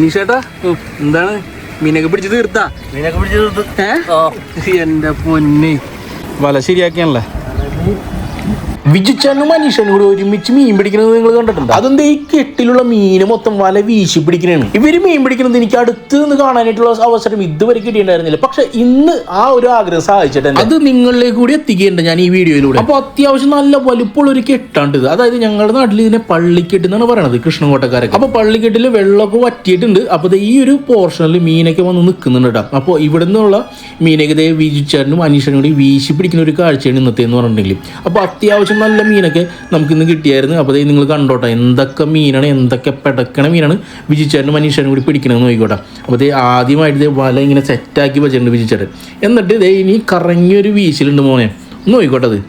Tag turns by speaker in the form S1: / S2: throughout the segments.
S1: നിഷേട്ടാ എന്താണ് മീനൊക്കെ പിടിച്ച് തീർത്താ? എന്റെ പൊന്നെ വല ശരിയാക്കിയാണല്ലേ. വിജിച്ചാനും മനീഷനും കൂടി ഒരുമിച്ച് മീൻ പിടിക്കുന്നത് നിങ്ങൾ കണ്ടിട്ടുണ്ട്? അതെന്താ ഈ കെട്ടിലുള്ള മീന് മൊത്തം വല വീശി പിടിക്കണാണ്. ഇവര് മീൻ പിടിക്കുന്നത് എനിക്ക് അടുത്ത് നിന്ന് കാണാനായിട്ടുള്ള അവസരം ഇതുവരെ കിട്ടിയിട്ടുണ്ടായിരുന്നില്ല. പക്ഷെ ഇന്ന് ആ ഒരു ആഗ്രഹം സാധിച്ചിട്ടുണ്ട്. അത് നിങ്ങളിലേക്ക് കൂടി എത്തിക്കേണ്ട ഞാൻ ഈ വീഡിയോയിലൂടെ. അപ്പൊ അത്യാവശ്യം നല്ല വലുപ്പമുള്ള ഒരു കെട്ടാണ്ട് ഇത്. അതായത് ഞങ്ങളുടെ നാട്ടിൽ ഇതിനെ പള്ളിക്കെട്ട് എന്നാണ് പറയണത്, കൃഷ്ണൻകോട്ടക്കാരൊക്കെ. അപ്പൊ പള്ളിക്കെട്ടിൽ വെള്ളമൊക്കെ വറ്റിയിട്ടുണ്ട്. അപ്പൊ ഈ ഒരു പോർഷനിൽ മീനൊക്കെ വന്ന് നിൽക്കുന്നുണ്ട് കേട്ടോ. അപ്പോൾ ഇവിടെ നിന്നുള്ള മീനൊക്കെ വിജിച്ചാനും മനീഷനും കൂടി വീശി പിടിക്കുന്ന ഒരു കാഴ്ചയാണ് ഇന്നത്തെ എന്ന് പറഞ്ഞിട്ടുണ്ടെങ്കിൽ. അപ്പോൾ അത്യാവശ്യം നല്ല മീനൊക്കെ നമുക്കിന്ന് കിട്ടിയായിരുന്നു. അപ്പോൾ നിങ്ങൾ കണ്ടോട്ടെ എന്തൊക്കെ മീനാണ്, എന്തൊക്കെ പെടക്കണ മീനാണ് വിജിച്ചാനും മനീഷനും കൂടി പിടിക്കണമെന്ന് നോക്കിക്കോട്ടെ. അപ്പോൾ ആദ്യമായിട്ട് വല ഇങ്ങനെ സെറ്റാക്കി വെച്ചിട്ടുണ്ട് വിജിച്ചാൻ. എന്നിട്ട് ഇനി കറങ്ങിയൊരു വീശിലുണ്ട് മോനെ, ഒന്ന് നോക്കിക്കോട്ടെ. അത്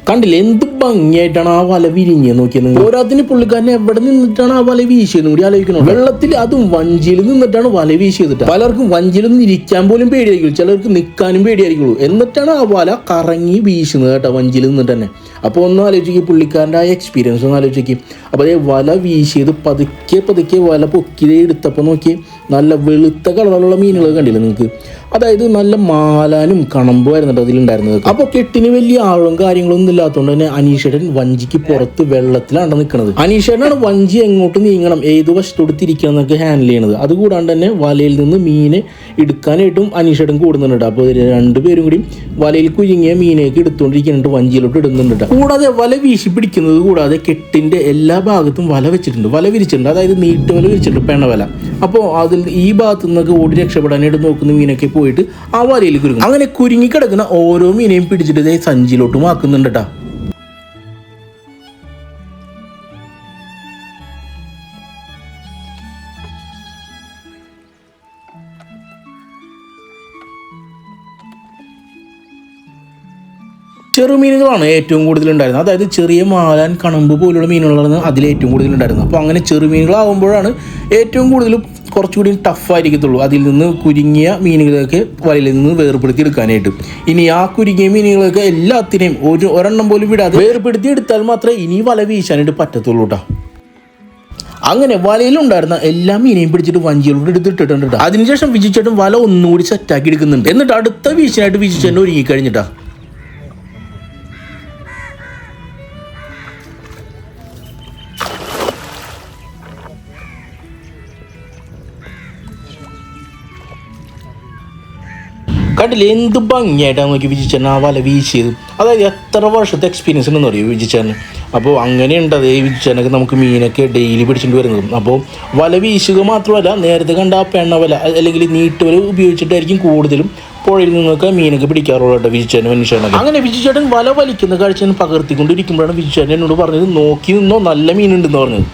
S1: കണ്ടില്ലേ എന്ത് ഭംഗിയായിട്ടാണ് ആ വല വിരിഞ്ഞ് നോക്കിയത്. പോരാത്തിന് പുള്ളിക്കാരനെ എവിടെ നിന്നിട്ടാണ് ആ വല വീശിയെന്ന് കൂടി ആലോചിക്കണം. വെള്ളത്തിൽ അതും വഞ്ചിയിൽ നിന്നിട്ടാണ് വല വീശിയത്. പലർക്കും വഞ്ചിയിലൊന്നും ഇരിക്കാൻ പോലും പേടിയായിരിക്കും, ചിലർക്ക് നിൽക്കാനും പേടിയായിരിക്കുള്ളൂ. എന്നിട്ടാണ് ആ വല കറങ്ങി വീശുന്നത് കേട്ടോ, വഞ്ചിയിൽ നിന്നിട്ട് തന്നെ. അപ്പോൾ ഒന്ന് ആലോചിക്കും പുള്ളിക്കാരൻ്റെ ആ എക്സ്പീരിയൻസ് ഒന്ന് ആലോചിക്കും. അപ്പോൾ അതേ വല വീശിയത് പതുക്കെ പതുക്കെ വല പൊക്കിതേ എടുത്തപ്പോൾ നോക്കി നല്ല വെളുത്ത കളറുള്ള മീനുകൾ കണ്ടില്ല നിങ്ങൾക്ക്? അതായത് നല്ല മാലാനും കണമ്പും ആയിരുന്നുണ്ട് അതിലുണ്ടായിരുന്നത്. അപ്പോൾ കെട്ടിന് വലിയ ആളും കാര്യങ്ങളൊന്നും ഇല്ലാത്തതുകൊണ്ട് തന്നെ അനീഷേട്ടൻ വഞ്ചിക്ക് പുറത്ത് വെള്ളത്തിലാണ് നിൽക്കുന്നത്. അനീഷേട്ടനാണ് വഞ്ചി എങ്ങോട്ട് നീങ്ങണം, ഏത് വശത്തോട്ട് തിരിക്കണം എന്നൊക്കെ ഹാൻഡിൽ ചെയ്യണത്. അതുകൂടാണ്ട് തന്നെ വലയിൽ നിന്ന് മീനെ എടുക്കാനായിട്ടും അനീഷേട്ടൻ കൂടുന്നുണ്ട്. അപ്പോൾ രണ്ടുപേരും കൂടി വലയിൽ കുരുങ്ങിയ മീനേക്ക് എടുത്തുകൊണ്ടിരിക്കുന്നുണ്ട്, വഞ്ചിയിലോട്ട് ഇടുന്നുണ്ട്. കൂടാതെ വല വീശി പിടിക്കുന്നത് കൂടാതെ കെട്ടിന്റെ എല്ലാ ഭാഗത്തും വല വെച്ചിട്ടുണ്ട്, വല വിരിച്ചിട്ടുണ്ട്. അതായത് നീട്ടുവല വിരിച്ചിട്ടുണ്ട്, പെണ്ണവല. അപ്പോൾ അതിൽ ഈ ഭാഗത്തു നിന്നൊക്കെ ഓടി രക്ഷപ്പെടാനായിട്ട് നോക്കുന്ന മീനൊക്കെ പോയിട്ട് ആ വലയിൽ കുരുങ്ങും. അങ്ങനെ കുരുങ്ങിക്കിടക്കുന്ന ഓരോ മീനെയും പിടിച്ചിട്ട് സഞ്ചിയിലോട്ടും ആക്കുന്നുണ്ട് കേട്ടോ. ചെറുമീനുകളാണ് ഏറ്റവും കൂടുതലുണ്ടായിരുന്നത്. അതായത് ചെറിയ മാലാൻ കണമ്പ് പോലുള്ള മീനുകളാണ് അതിൽ ഏറ്റവും കൂടുതലുണ്ടായിരുന്നത്. അപ്പോൾ അങ്ങനെ ചെറുമീനുകളാകുമ്പോഴാണ് ഏറ്റവും കൂടുതൽ കുറച്ചുകൂടി ടഫായിരിക്കത്തുള്ളൂ അതിൽ നിന്ന് കുരുങ്ങിയ മീനുകളൊക്കെ വലയിൽ നിന്ന് വേർപെടുത്തി എടുക്കാനായിട്ട്. ഇനി ആ കുരുങ്ങിയ മീനുകളൊക്കെ എല്ലാത്തിനെയും ഒരെണ്ണം പോലും വിടാതെ വേർപെടുത്തി എടുത്താൽ മാത്രമേ ഇനി വല വീശാനായിട്ട് പറ്റത്തുള്ളൂ കേട്ടോ. അങ്ങനെ വലയിലുണ്ടായിരുന്ന എല്ലാ മീനെയും പിടിച്ചിട്ട് വഞ്ചിയിലോട്ട് എടുത്തിട്ടിട്ടുണ്ട്. അതിനുശേഷം വിജിച്ചേട്ടൻ വല ഒന്നുകൂടി സെറ്റാക്കി എടുക്കുന്നുണ്ട്. എന്നിട്ട് അടുത്ത വീശിനായിട്ട് വിജിച്ചേട്ടൻ ഒരുങ്ങി കഴിഞ്ഞിട്ടാ. കണ്ടില്ലേ എന്ത് ഭംഗിയായിട്ടാണ് നോക്കി വിജിച്ചേട്ടൻ ആ വല വീശിയത്. അതായത് എത്ര വർഷത്തെ എക്സ്പീരിയൻസ് ഉണ്ടെന്ന് പറയും വിജിച്ചേട്ടന്. അപ്പോൾ അങ്ങനെയുണ്ട് അതേ വിജിച്ചേട്ടനൊക്കെ നമുക്ക് മീനൊക്കെ ഡെയിലി പിടിച്ചിട്ട് വരുന്നതും. അപ്പോൾ വല വീശുക മാത്രമല്ല, നേരത്തെ കണ്ട ആ പെണ്ണവല അല്ലെങ്കിൽ നീട്ടുവല ഉപയോഗിച്ചിട്ടായിരിക്കും കൂടുതലും പുഴയിൽ നിന്നൊക്കെ മീനൊക്കെ പിടിക്കാറുള്ളൂ കേട്ടോ വിജിച്ചേട്ടൻ മനുഷ്യനൊക്കെ. അങ്ങനെ വിജിച്ചേട്ടൻ വല വലിക്കുന്ന കാഴ്ച പകർത്തിക്കൊണ്ടിരിക്കുമ്പോഴാണ് വിജിച്ചേട്ടൻ എന്നോട് പറഞ്ഞത് നോക്കി നിന്നോ നല്ല മീനുണ്ടെന്ന് പറഞ്ഞത്.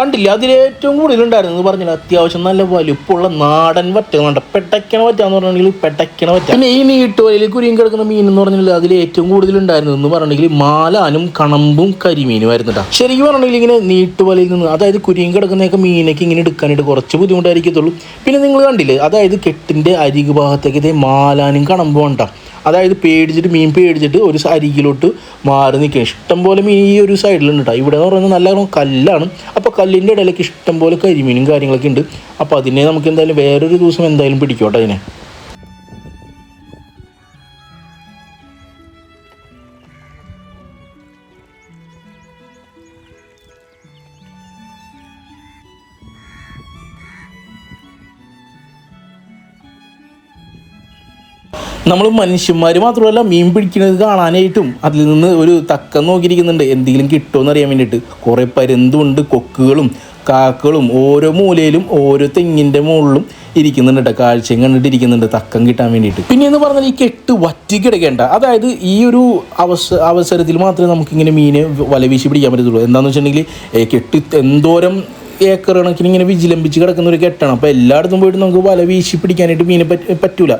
S1: കണ്ടില്ല അതിലേറ്റവും കൂടുതലുണ്ടായിരുന്നു പറഞ്ഞില്ല. അത്യാവശ്യം നല്ല വലുപ്പമുള്ള നാടൻ വറ്റകളുണ്ട്. പെട്ടക്കണ വറ്റാന്ന് പറഞ്ഞിട്ടുണ്ടെങ്കിൽ പെട്ടക്കണ വറ്റ. പിന്നെ ഈ നീട്ടുവലയിൽ കുരുങ്ങി കിടക്കുന്ന മീൻ എന്ന് പറഞ്ഞിട്ടുണ്ടെങ്കിൽ അതിൽ ഏറ്റവും കൂടുതലുണ്ടായിരുന്നു എന്ന് പറഞ്ഞിട്ടുണ്ടെങ്കിൽ മാലാനും കണമ്പും കരിമീനും ആയിരുന്നു കേട്ടോ. ശരിക്കും പറഞ്ഞിട്ടുണ്ടെങ്കിൽ ഇങ്ങനെ നീട്ടുവലയിൽ നിന്ന് അതായത് കുരുങ്ങി കിടക്കുന്നതൊക്കെ മീനൊക്കെ ഇങ്ങനെ എടുക്കാനായിട്ട് കുറച്ച് ബുദ്ധിമുട്ടായിരിക്കത്തുള്ളൂ. പിന്നെ നിങ്ങൾ കണ്ടില്ലേ അതായത് കെട്ടിൻ്റെ അരികു ഭാഗത്തേക്ക് ഇതേ മാലാനും കണമ്പും ഉണ്ടാ. അതായത് പേടിച്ചിട്ട് മീൻ പേടിച്ചിട്ട് ഒരു അരികിലോട്ട് മാറി നിൽക്കുക. ഇഷ്ടംപോലെ മീൻ ഈ ഒരു സൈഡിലുണ്ട് കേട്ടോ. ഇവിടെ എന്ന് പറയുന്നത് നല്ല കല്ലാണ്. അപ്പോൾ കല്ലിൻ്റെ ഇടയിലേക്ക് ഇഷ്ടംപോലെ കരിമീനും കാര്യങ്ങളൊക്കെ ഉണ്ട്. അപ്പോൾ അതിനെ നമുക്ക് എന്തായാലും വേറൊരു ദിവസം എന്തായാലും പിടിക്കോട്ടെ അതിനെ. നമ്മൾ മനുഷ്യന്മാർ മാത്രമല്ല മീൻ പിടിക്കുന്നത് കാണാനായിട്ടും അതിൽ നിന്ന് ഒരു തക്കം നോക്കിയിരിക്കുന്നുണ്ട്, എന്തെങ്കിലും കിട്ടുമെന്ന് അറിയാൻ വേണ്ടിയിട്ട്. കുറേ പരുന്തുണ്ട്, കൊക്കുകളും കാക്കകളും ഓരോ മൂലയിലും ഓരോ തെങ്ങിൻ്റെ മുകളിലും ഇരിക്കുന്നുണ്ട് കേട്ടോ. കാഴ്ചയും കണ്ടിട്ടിരിക്കുന്നുണ്ട് തക്കം കിട്ടാൻ വേണ്ടിയിട്ട്. പിന്നെ എന്ന് പറഞ്ഞാൽ ഈ കെട്ട് വറ്റിക്കിടക്കേണ്ട, അതായത് ഈ ഒരു അവസരത്തിൽ മാത്രമേ നമുക്കിങ്ങനെ മീനെ വല വീശി പിടിക്കാൻ പറ്റത്തുള്ളൂ. എന്താണെന്ന് വെച്ചിട്ടുണ്ടെങ്കിൽ കെട്ട് എന്തോരം ഏക്കർ കണക്കിന് ഇങ്ങനെ വിജിലമ്പിച്ച് കിടക്കുന്ന ഒരു കെട്ടാണ്. അപ്പോൾ എല്ലായിടത്തും പോയിട്ട് നമുക്ക് വല വീശി പിടിക്കാനായിട്ട് മീനെ പറ്റൂല.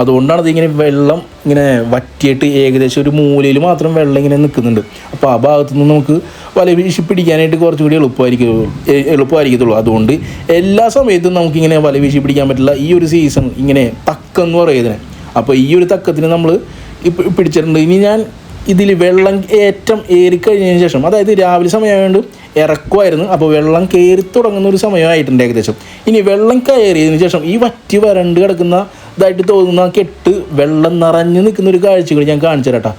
S1: അതുകൊണ്ടാണ് ഇതിങ്ങനെ വെള്ളം ഇങ്ങനെ വറ്റിയിട്ട് ഏകദേശം ഒരു മൂലയിൽ മാത്രം വെള്ളം ഇങ്ങനെ നിൽക്കുന്നുണ്ട്. അപ്പോൾ ആ ഭാഗത്തുനിന്ന് നമുക്ക് വല വീശി പിടിക്കാനായിട്ട് കുറച്ചും കൂടി എളുപ്പമായിരിക്കത്തുള്ളൂ. അതുകൊണ്ട് എല്ലാ സമയത്തും നമുക്കിങ്ങനെ വല വീശി പിടിക്കാൻ പറ്റില്ല. ഈ ഒരു സീസൺ ഇങ്ങനെ തക്കെന്ന് പറയുന്നതിന്, അപ്പോൾ ഈ ഒരു തക്കത്തിന് നമ്മൾ പിടിച്ചിട്ടുണ്ട്. ഇനി ഞാൻ ഇതിൽ വെള്ളം ഏറ്റം ഏറിക്കഴിഞ്ഞതിന് ശേഷം, അതായത് രാവിലെ സമയമായതുകൊണ്ട് ഇറക്കുമായിരുന്നു, അപ്പോൾ വെള്ളം കയറി തുടങ്ങുന്ന ഒരു സമയമായിട്ടുണ്ട് ഏകദേശം. ഇനി വെള്ളം കയറിയതിന് ശേഷം ഈ വറ്റി വരണ്ട് കിടക്കുന്ന ഇതായിട്ട് തോന്നുന്ന കെട്ട് വെള്ളം നിറഞ്ഞു നിൽക്കുന്ന ഒരു കാഴ്ചകൾ ഞാൻ കാണിച്ചു തരാം കേട്ടോ.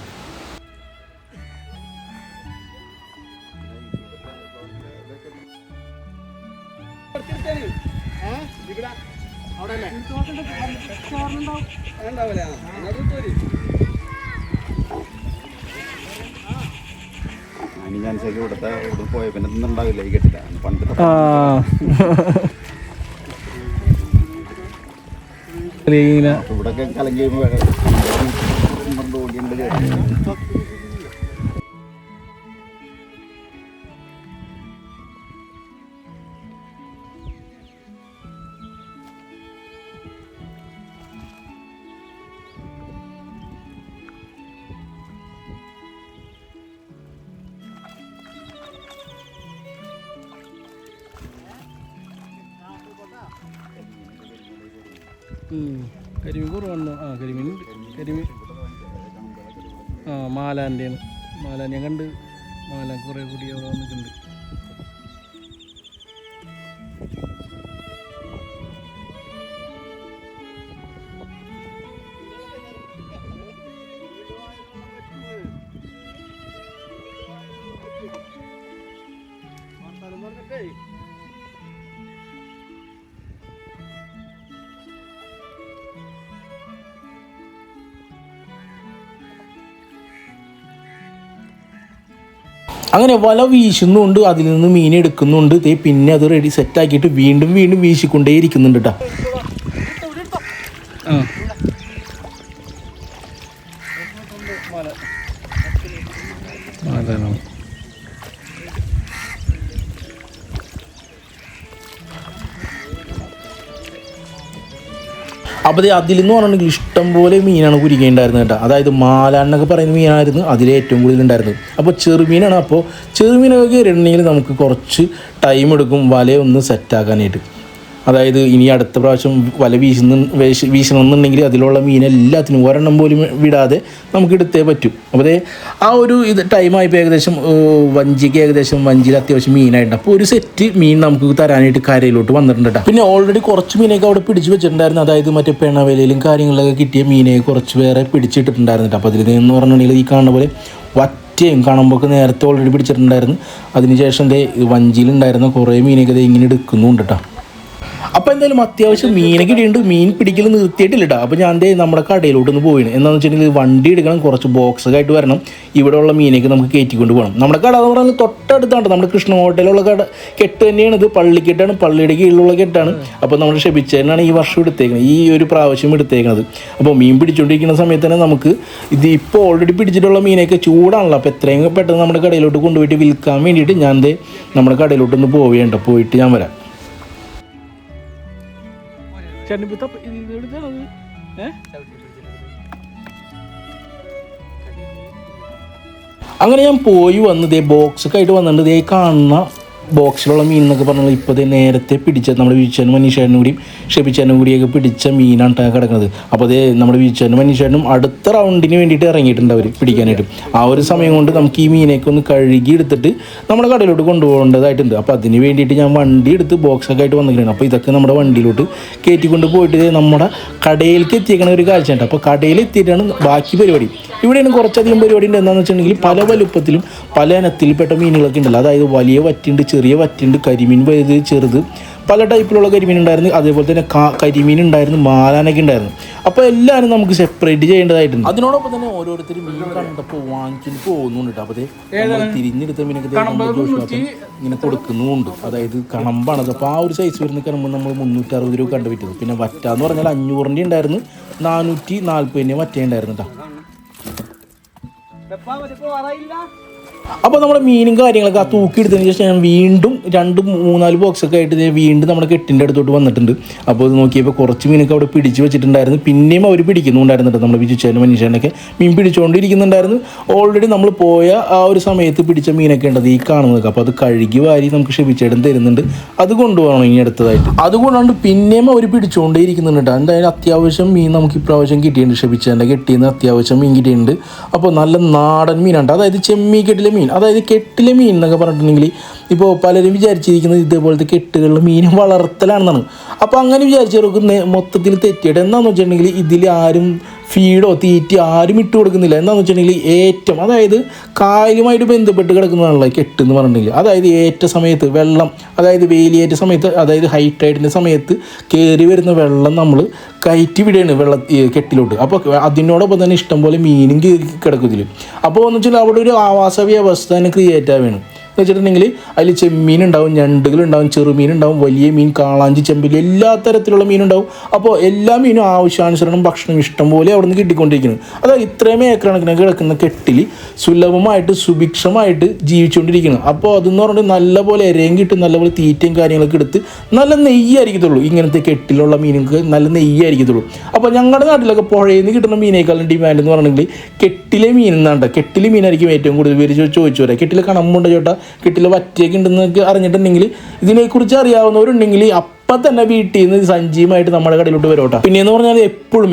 S2: ഞാൻ ശരി ഇവിടുത്തെ പോയ പിന്നെ ഉണ്ടാവില്ല ഈ കെട്ടില്ല പണ്ട് ഇവിടൊക്കെ കലങ്ങി ഓടിയുണ്ട്.
S1: കരിമീൻ കുറവണ്ണോ? കരിമീൻ മാലാൻ്റെയാണ്. മാലാൻ ഞാൻ കണ്ട്, മാലാൻ കുറേ കൂടി അവിടെ വന്നിട്ടുണ്ട്. അങ്ങനെ വല വീശുന്നുണ്ട്, അതിൽ നിന്ന് മീൻ എടുക്കുന്നുണ്ട്. പിന്നെ അത് റെഡി സെറ്റാക്കിയിട്ട് വീണ്ടും വീണ്ടും വീശിക്കൊണ്ടേ ഇരിക്കുന്നുണ്ട് കേട്ടോ. അപ്പോൾ അതിൽ നിന്ന് പറഞ്ഞിട്ടുണ്ടെങ്കിൽ ഇഷ്ടം പോലെ മീനാണ് കുരിക്കേണ്ടായിരുന്നത് കേട്ടോ. അതായത് മാലാന്നൊക്കെ പറയുന്ന മീനായിരുന്നു അതിൽ ഏറ്റവും കൂടുതൽ ഉണ്ടായിരുന്നത്. അപ്പോൾ ചെറുമീനാണ്. അപ്പോൾ ചെറുമീനൊക്കെ കയറിയിട്ടുണ്ടെങ്കിൽ നമുക്ക് കുറച്ച് ടൈം എടുക്കും വലയൊന്ന് സെറ്റാക്കാനായിട്ട്. അതായത് ഇനി അടുത്ത പ്രാവശ്യം വല വീശണമെന്നുണ്ടെങ്കിൽ അതിലുള്ള മീനെല്ലാത്തിനും ഒരെണ്ണം പോലും വിടാതെ നമുക്ക് എടുത്തേ പറ്റും. അപ്പോൾ ആ ഒരു ടൈമായപ്പോൾ ഏകദേശം വഞ്ചിയിൽ അത്യാവശ്യം മീനായിട്ടുണ്ട്. അപ്പോൾ ഒരു സെറ്റ് മീൻ നമുക്ക് തരാനായിട്ട് കരയിലോട്ട് വന്നിട്ടുണ്ട് കേട്ടോ. പിന്നെ ഓൾറെഡി കുറച്ച് മീനൊക്കെ അവിടെ പിടിച്ച് വെച്ചിട്ടുണ്ടായിരുന്നു. അതായത് മറ്റേ പെണവേലയിലും കാര്യങ്ങളിലൊക്കെ കിട്ടിയ മീനെ കുറച്ച് വേറെ പിടിച്ചിട്ടിട്ടുണ്ടായിരുന്നു കേട്ടോ. അപ്പോൾ അതിൽ നിന്ന് പറഞ്ഞിട്ടുണ്ടെങ്കിൽ ഈ കാണുന്ന പോലെ വറ്റയും കാണുമ്പോൾ നേരത്തെ ഓൾറെഡി പിടിച്ചിട്ടുണ്ടായിരുന്നു. അതിനുശേഷം വഞ്ചിയിലുണ്ടായിരുന്ന കുറേ മീനൊക്കെ ഇങ്ങനെ എടുക്കുന്നുണ്ട് കേട്ടോ. അപ്പോൾ എന്തായാലും അത്യാവശ്യം മീനൊക്കെ ഇടിയുണ്ട്. മീൻ പിടിക്കൽ നിർത്തിയിട്ടില്ല കേട്ടോ. അപ്പോൾ ഞാൻ നമ്മുടെ കടയിലോട്ടൊന്ന് പോയിന്. എന്താണെന്ന് വെച്ചിട്ടുണ്ടെങ്കിൽ വണ്ടി എടുക്കണം, കുറച്ച് ബോക്സൊക്കെ ആയിട്ട് വരണം. ഇവിടെയുള്ള മീനൊക്കെ നമുക്ക് കയറ്റിക്കൊണ്ട് പോകണം. നമ്മുടെ കട എന്ന് പറയുന്നത് തൊട്ടടുത്താണ്. നമ്മുടെ കൃഷ്ണ ഹോട്ടലിലുള്ള കെട്ട് തന്നെയാണ് ഇത്. പള്ളിക്കെട്ടാണ്, പള്ളിയുടെ കീഴിലുള്ള കെട്ടാണ്. അപ്പോൾ നമ്മുടെ ക്ഷമിച്ചതിനാണ് ഈ വർഷം എടുത്തേക്കുന്നത്, ഈ ഒരു പ്രാവശ്യം എടുത്തേക്കുന്നത്. അപ്പോൾ മീൻ പിടിച്ചുകൊണ്ടിരിക്കുന്ന സമയത്ത് തന്നെ നമുക്ക് ഇത് ഇപ്പോൾ ഓൾറെഡി പിടിച്ചിട്ടുള്ള മീനൊക്കെ ചൂടാണല്ലോ. അപ്പോൾ എത്രയും പെട്ടെന്ന് നമ്മുടെ കടയിലോട്ട് കൊണ്ടുപോയിട്ട് വിൽക്കാൻ വേണ്ടിയിട്ട് ഞാൻ നമ്മുടെ കടയിലോട്ടൊന്ന് പോവേണ്ട, പോയിട്ട് ഞാൻ വരാം. അങ്ങനെ ഞാൻ പോയി വന്ന് ബോക്സൊക്കെ ആയിട്ട് വന്നിട്ടുണ്ട്. കാണുന്ന ബോക്സിലുള്ള മീൻ എന്നൊക്കെ പറഞ്ഞാൽ ഇപ്പോൾ നേരത്തെ പിടിച്ച നമ്മുടെ വീഴ്ചനും മനീഷേനും കൂടിയും ഷെബിച്ചേനും കൂടിയൊക്കെ പിടിച്ച മീനാണ് കിടക്കുന്നത്. അപ്പോൾ നമ്മുടെ വീഴ്ചനും മനീഷേനും അടുത്ത റൗണ്ടിന് വേണ്ടിയിട്ട് ഇറങ്ങിയിട്ടുണ്ട് അവർ പിടിക്കാനായിട്ട്. ആ ഒരു സമയം കൊണ്ട് നമുക്ക് ഈ മീനൊക്കെ ഒന്ന് കഴുകി എടുത്തിട്ട് നമ്മുടെ കടയിലോട്ട് കൊണ്ടുപോകേണ്ടതായിട്ടുണ്ട്. അപ്പോൾ അതിന് വേണ്ടിയിട്ട് ഞാൻ വണ്ടി എടുത്ത് ബോക്സൊക്കെ ആയിട്ട് വന്നിരിക്കുകയാണ്. അപ്പോൾ ഇതൊക്കെ നമ്മുടെ വണ്ടിയിലോട്ട് കയറ്റിക്കൊണ്ട് പോയിട്ട് നമ്മുടെ കടയിലേക്ക് എത്തിയേക്കണ ഒരു കാഴ്ചയുണ്ട്. അപ്പോൾ കടയിൽ എത്തിയിട്ടാണ് ബാക്കി പരിപാടി. ഇവിടെയാണ് കുറച്ചധികം പരിപാടി ഉണ്ട്. എന്താണെന്ന് വെച്ചിട്ടുണ്ടെങ്കിൽ പല വലുപ്പത്തിലും പല ഇനത്തിൽപ്പെട്ട മീനുകളൊക്കെ ഉണ്ടല്ലോ. അതായത് വലിയ വറ്റുണ്ട്, ചെറിയ വറ്റുണ്ട്, കരിമീൻ വലുത്, ചെറുത്, പല ടൈപ്പിലുള്ള കരിമീൻ ഉണ്ടായിരുന്നു. അതേപോലെ തന്നെ കരിമീൻ ഉണ്ടായിരുന്നു, മാലാനൊക്കെ ഉണ്ടായിരുന്നു. അപ്പോൾ എല്ലാവരും നമുക്ക് സെപ്പറേറ്റ് ചെയ്യേണ്ടതായിട്ടുണ്ട്. അതിനോടൊപ്പം തന്നെ ഓരോരുത്തരും മീൻ കണ്ടപ്പോൾ വാങ്ങിച്ചിട്ട് പോകുന്നുണ്ട്. അപ്പോൾ തിരിഞ്ഞെടുത്ത മീനൊക്കെ ഇങ്ങനെ കൊടുക്കുന്നുമുണ്ട്. അതായത് കണമ്പാണത്. അപ്പോൾ ആ ഒരു സൈസ് വരുന്ന കണമ്പ് നമ്മൾ 360 രൂപ കണ്ടു പറ്റുന്നത്. പിന്നെ വറ്റാന്ന് പറഞ്ഞാൽ 500 ഉണ്ടായിരുന്നു, 440 വറ്റ ഉണ്ടായിരുന്നു കേട്ടോ. അപ്പോൾ നമ്മുടെ മീനും കാര്യങ്ങളൊക്കെ ആ തൂക്കി എടുത്തതിന് ശേഷം ഞാൻ വീണ്ടും 2-3-4 ബോക്സൊക്കെ ആയിട്ട് വീണ്ടും നമ്മുടെ കെട്ടിൻ്റെ അടുത്തോട്ട് വന്നിട്ടുണ്ട്. അപ്പോൾ ഇത് നോക്കിയപ്പോൾ കുറച്ച് മീനൊക്കെ അവിടെ പിടിച്ച് വെച്ചിട്ടുണ്ടായിരുന്നു. പിന്നെയും അവർ പിടിക്കുന്നുണ്ടായിരുന്നു കേട്ടോ. നമ്മുടെ വിജുച്ചേനും മനീഷേനൊക്കെ മീൻ പിടിച്ചുകൊണ്ടിരിക്കുന്നുണ്ടായിരുന്നു. ഓൾറെഡി നമ്മൾ പോയ ആ ഒരു സമയത്ത് പിടിച്ച മീനൊക്കെ ഉണ്ടത് ഈ കാണുന്നതൊക്കെ. അപ്പോൾ അത് കഴുകി വാരി നമുക്ക് ക്ഷമിച്ചേടം തരുന്നുണ്ട്. അത് കൊണ്ടുപോകണം ഇനി അടുത്തതായിട്ട്. അതുകൊണ്ടാണ് പിന്നെയും അവർ പിടിച്ചുകൊണ്ടേ ഇരിക്കുന്നുണ്ട് കേട്ടോ. എന്തായാലും അത്യാവശ്യം മീൻ നമുക്ക് ഇപ്രാവശ്യം കിട്ടിയിട്ടുണ്ട്. ക്ഷമിച്ചേൻ്റെ കെട്ടിയെന്ന് അത്യാവശ്യം മീൻ കിട്ടിയിട്ടുണ്ട്. അപ്പോൾ നല്ല നാടൻ മീനുണ്ട്, അതായത് ചെമ്മീൻ കെട്ടിലെ മീൻ, അതായത് കെട്ടിലെ മീൻ എന്നൊക്കെ പറഞ്ഞിട്ടുണ്ടെങ്കിൽ ഇപ്പോൾ പലരും വിചാരിച്ചിരിക്കുന്നത് ഇതേപോലത്തെ കെട്ടുകളിൽ മീൻ വളർത്തലാണെന്നാണ്. അപ്പോൾ അങ്ങനെ വിചാരിച്ചവർക്ക് മൊത്തത്തിൽ തെറ്റിയിട്ട് എന്താണെന്ന് വെച്ചിട്ടുണ്ടെങ്കിൽ ഇതിൽ ആരും ഫീഡോ തീറ്റി ആരും ഇട്ട് കൊടുക്കുന്നില്ല. എന്താണെന്ന് വെച്ചിട്ടുണ്ടെങ്കിൽ ഏറ്റവും, അതായത് കായലുമായിട്ട് ബന്ധപ്പെട്ട് കിടക്കുന്നതാണല്ലോ കെട്ട് എന്ന് പറഞ്ഞിട്ടുണ്ടെങ്കിൽ. അതായത് ഏറ്റ സമയത്ത് വെള്ളം, അതായത് വേലിയേറ്റ സമയത്ത്, അതായത് ഹൈ ടൈഡിൻ്റെ സമയത്ത് കയറി വരുന്ന വെള്ളം നമ്മൾ കയറ്റി വിടുകയാണ് കെട്ടിലോട്ട്. അപ്പോൾ അതിനോടൊപ്പം തന്നെ ഇഷ്ടംപോലെ മീനും കിടക്കും ഇതിൽ. അപ്പോൾ എന്ന് വെച്ചാൽ അവിടെ ഒരു ആവാസ വ്യവസ്ഥ തന്നെ ക്രിയേറ്റ് ആവുകയാണ്. എന്ന് വെച്ചിട്ടുണ്ടെങ്കിൽ അതിൽ ചെമ്മീനുണ്ടാവും, ഞണ്ടുകളുണ്ടാവും, ചെറുമീനുണ്ടാവും, വലിയ മീൻ, കാളാഞ്ചി, ചെമ്പിൽ എല്ലാ തരത്തിലുള്ള മീനുണ്ടാവും. അപ്പോൾ എല്ലാ മീനും ആവശ്യാനുസരണം ഭക്ഷണം ഇഷ്ടംപോലെ അവിടെ നിന്ന് കിട്ടിക്കൊണ്ടിരിക്കുന്നത്. അതായത് ഇത്രയും ഏക്കറണക്കിന് കിടക്കുന്ന കെട്ടിൽ സുലഭമായിട്ട് സുഭിക്ഷമായിട്ട് ജീവിച്ചുകൊണ്ടിരിക്കുന്നത്. അപ്പോൾ അതെന്ന് പറഞ്ഞിട്ട് നല്ലപോലെ ഇരയും കിട്ടും, നല്ലപോലെ തീറ്റയും കാര്യങ്ങളൊക്കെ എടുത്ത് നല്ല നെയ്യായിരിക്കത്തുള്ളൂ. ഇങ്ങനത്തെ കെട്ടിലുള്ള മീനുകൾക്ക് നല്ല നെയ്യായിരിക്കത്തുള്ളൂ. അപ്പോൾ ഞങ്ങളുടെ നാട്ടിലൊക്കെ പുഴയിൽ നിന്ന് കിട്ടുന്ന മീനേക്കാളും ഡിമാൻഡ് എന്ന് പറഞ്ഞിട്ടുണ്ടെങ്കിൽ കെട്ടിലെ മീൻ എന്നാണ്. കെട്ടിലെ മീനായിരിക്കും ഏറ്റവും കൂടുതൽ പേര് ചോദിച്ചു വരാം. കെട്ടിലെ കണമ്പുണ്ട് ചേട്ടാ, കെട്ടിൽ വറ്റിയൊക്കെ ഉണ്ടെന്നൊക്കെ അറിഞ്ഞിട്ടുണ്ടെങ്കിൽ, ഇതിനെക്കുറിച്ച് അറിയാവുന്നവരുണ്ടെങ്കിൽ അപ്പം തന്നെ വീട്ടിൽ നിന്ന് സഞ്ജീവമായിട്ട് നമ്മുടെ കടയിലോട്ട് വരോട്ടാ. പിന്നെയെന്ന് പറഞ്ഞാൽ എപ്പോഴും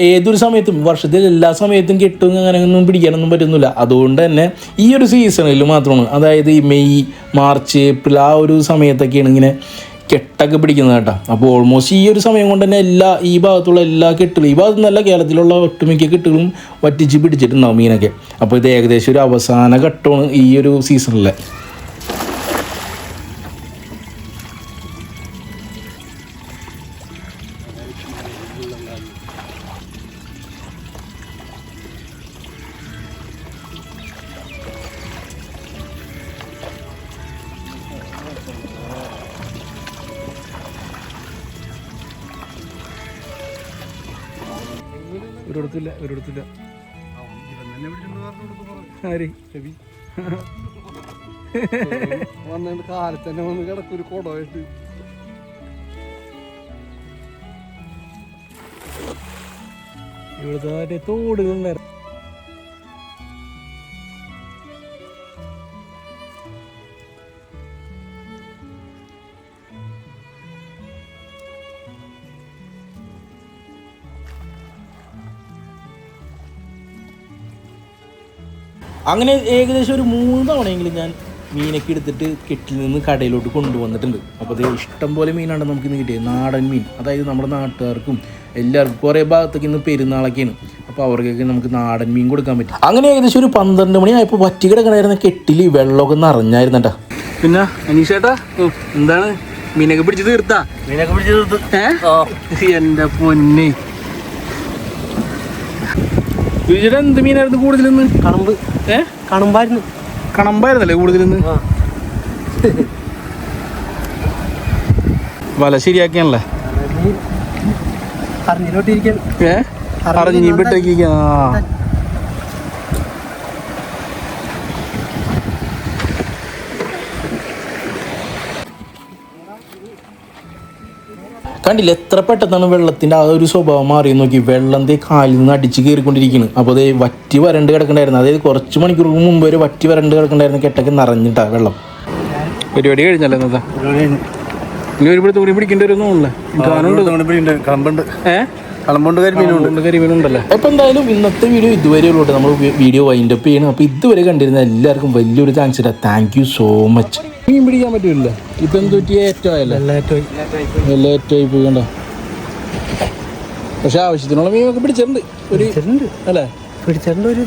S1: ഏതൊരു സമയത്തും വർഷത്തിൽ എല്ലാ സമയത്തും കെട്ടും അങ്ങനെയൊന്നും പിടിക്കാനൊന്നും പറ്റുന്നില്ല. അതുകൊണ്ട് തന്നെ ഈ ഒരു സീസണിൽ മാത്രമാണ്, അതായത് ഈ മെയ്, മാർച്ച്, ഏപ്രിൽ ആ ഒരു സമയത്തൊക്കെയാണ് ഇങ്ങനെ കെട്ടൊക്കെ പിടിക്കുന്നത് കേട്ടോ. അപ്പോൾ ഓൾമോസ്റ്റ് ഈ ഒരു സമയം കൊണ്ട് തന്നെ ഈ ഭാഗത്തുള്ള എല്ലാ കെട്ടുകളും, ഈ ഭാഗത്തു നിന്നല്ല കേരളത്തിലുള്ള ഒട്ടുമിക്ക കെട്ടുകളും വറ്റിച്ച് പിടിച്ചിട്ടുണ്ടാവും മീനൊക്കെ. അപ്പോൾ ഇത് ഏകദേശം ഒരു അവസാന ഘട്ടമാണ് ഈ ഒരു സീസണിലെ. ഒരിടത്തില്ല
S3: വന്നിട്ട് കാലത്ത് തന്നെ വന്ന് കിടക്കൊരു കുടമായിട്ട്.
S1: ഇവിടുത്തെ തോടുകളുണ്ടായിരുന്നു. അങ്ങനെ ഏകദേശം ഒരു 3 തവണയെങ്കിലും ഞാൻ മീനൊക്കെ എടുത്തിട്ട് കെട്ടിൽ നിന്ന് കടയിലോട്ട് കൊണ്ടുവന്നിട്ടുണ്ട്. അപ്പോൾ അത് ഇഷ്ടം പോലെ മീനാണ് നമുക്കിന്ന് കിട്ടിയത്, നാടൻ മീൻ. അതായത് നമ്മുടെ നാട്ടുകാർക്കും എല്ലാവർക്കും കുറേ ഭാഗത്തേക്ക് ഇന്ന് പെരുന്നാളൊക്കെയാണ്. അപ്പോൾ അവർക്കൊക്കെ നമുക്ക് നാടൻ മീൻ കൊടുക്കാൻ പറ്റും. അങ്ങനെ ഏകദേശം ഒരു 12 മണിയായപ്പോൾ വറ്റി കിടക്കണായിരുന്ന കെട്ടിൽ വെള്ളമൊക്കെ നിറഞ്ഞായിരുന്നു കേട്ടോ. പിന്നെ അനീഷേട്ടാ എന്താണ് മീനൊക്കെ പിടിച്ച് തീർത്താ?
S3: മീനൊക്കെ പിടിച്ച് തീർത്ത്.
S1: എൻ്റെ പൊന്നെ, വിജയുടെ എന്ത് മീനായിരുന്നു കൂടുതലിന്ന്?
S3: കണമ്പ്. കണമ്പായിരുന്നു.
S1: കണമ്പായിരുന്നല്ലേ കൂടുതലിന്ന്? വല ശരിയാക്കിയാണല്ലേ? അറിഞ്ഞിട്ടേക്ക്. കണ്ടില്ല എത്ര പെട്ടെന്നാണ് വെള്ളത്തിൻ്റെ ആ ഒരു സ്വഭാവം മാറി നോക്കി. വെള്ളം കാലിൽ നിന്ന് അടിച്ച് കയറിക്കൊണ്ടിരിക്കുന്നു. അപ്പോൾ അത് വറ്റി വരണ്ട് കിടക്കണ്ടായിരുന്നു. അതായത് കുറച്ച് മണിക്കൂർക്ക് മുമ്പ് വരെ വറ്റി വരണ്ട് കിടക്കണ്ടായിരുന്നു. കെട്ടൊക്കെ നിറഞ്ഞിട്ടാ വെള്ളം. പരിപാടി കഴിഞ്ഞല്ലേ എന്നതാ? ഇനി ഒരു പിടുത്തം കൂടി പിടിക്കേണ്ടി വരുന്നുണ്ടല്ലേ? കരിമീനുണ്ടല്ലേ? അപ്പോൾ എന്തായാലും ഇന്നത്തെ വീഡിയോ ഇതുവരെ ഉള്ളൂ. നമ്മൾ വീഡിയോ വൈൻഡപ്പ് ചെയ്യണം. അപ്പോൾ ഇതുവരെ കണ്ടിരുന്ന എല്ലാവർക്കും വലിയൊരു താങ്ക്സ് ഇടാം. Thank you so much. മീൻ പിടിക്കാൻ പറ്റില്ല. ഇപ്പം എന്ത് പറ്റിയ ഏറ്റവും പോയി കണ്ടോ. പക്ഷെ ആവശ്യത്തിനുള്ള മീനൊക്കെ പിടിച്ചിട്ടുണ്ട് അല്ലേ?
S3: പിടിച്ചിട്ടുണ്ട് ഒരു